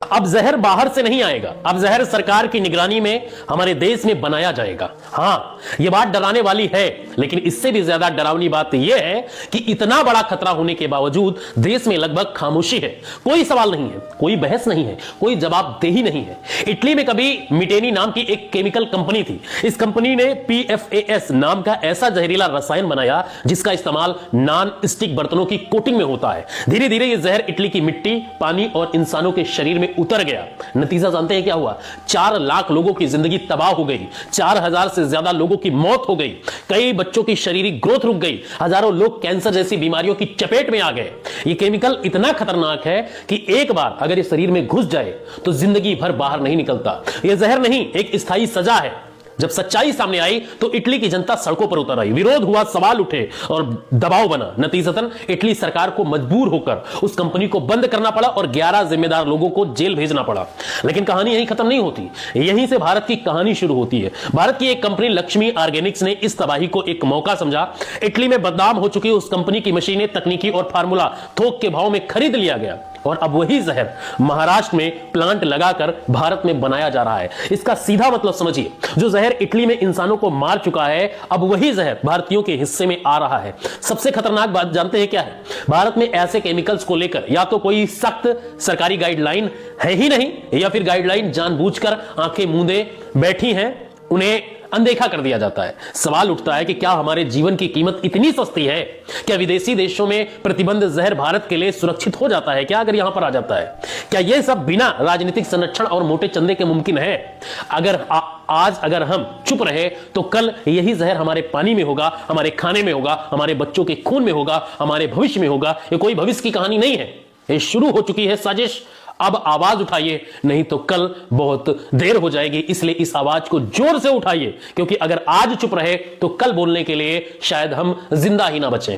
अब जहर बाहर से नहीं आएगा, अब जहर सरकार की निगरानी में हमारे देश में बनाया जाएगा। हां, यह बात डराने वाली है, लेकिन इससे भी ज्यादा डरावनी बात यह है कि इतना बड़ा खतरा होने के बावजूद देश में लगभग खामोशी है। कोई सवाल नहीं है, कोई बहस नहीं है, कोई जवाबदेही नहीं है। इटली में कभी मिटेनी नाम की एक केमिकल कंपनी थी। इस कंपनी ने PFAS नाम का ऐसा जहरीला रसायन बनाया जिसका इस्तेमाल नॉन स्टिक बर्तनों की कोटिंग में होता है। धीरे धीरे यह जहर इटली की मिट्टी, पानी और इंसानों के शरीर में उतर गया। नतीजा जानते हैं क्या हुआ? 4 लाख लोगों की जिंदगी तबाह हो गई, 4000 से ज्यादा लोगों की मौत हो गई, कई बच्चों की शारीरिक ग्रोथ रुक गई, हजारों लोग कैंसर जैसी बीमारियों की चपेट में आ गए। यह केमिकल इतना खतरनाक है कि एक बार अगर यह शरीर में घुस जाए तो जिंदगी भर बाहर नहीं निकलता। यह जहर नहीं, एक स्थायी सजा है। जब सच्चाई सामने आई तो इटली की जनता सड़कों पर उतर आई, विरोध हुआ, सवाल उठे और दबाव बना। नतीजतन इटली सरकार को मजबूर होकर उस कंपनी को बंद करना पड़ा और 11 जिम्मेदार लोगों को जेल भेजना पड़ा। लेकिन कहानी यहीं खत्म नहीं होती, यहीं से भारत की कहानी शुरू होती है। भारत की एक कंपनी लक्ष्मी ऑर्गेनिक्स ने इस तबाही को एक मौका समझा। इटली में बदनाम हो चुकी उस कंपनी की मशीनें, तकनीकी और फार्मूला थोक के भाव में खरीद लिया गया और अब वही जहर महाराष्ट्र में प्लांट लगाकर भारत में बनाया जा रहा है। इसका सीधा मतलब समझिए, जो जहर इटली में इंसानों को मार चुका है, अब वही जहर भारतीयों के हिस्से में आ रहा है। सबसे खतरनाक बात जानते हैं क्या है? भारत में ऐसे केमिकल्स को लेकर या तो कोई सख्त सरकारी गाइडलाइन है ही नहीं, या फिर गाइडलाइन जानबूझकर आंखें मूंदे बैठी हैं, उन्हें अनदेखा कर दिया जाता है। सवाल उठता है कि क्या हमारे जीवन की कीमत इतनी सस्ती है? क्या विदेशी देशों में प्रतिबंध जहर भारत के लिए सुरक्षित हो जाता है क्या अगर यहां पर आ जाता है? क्या यह सब बिना राजनीतिक संरक्षण और मोटे चंदे के मुमकिन है? आज अगर हम चुप रहे तो कल यही जहर हमारे पानी में होगा, हमारे खाने में होगा, हमारे बच्चों के खून में होगा, हमारे भविष्य में होगा। यह कोई भविष्य की कहानी नहीं है, यह शुरू हो चुकी है साजिश। अब आवाज उठाइए, नहीं तो कल बहुत देर हो जाएगी। इसलिए इस आवाज को जोर से उठाइए, क्योंकि अगर आज चुप रहे तो कल बोलने के लिए शायद हम जिंदा ही ना बचें।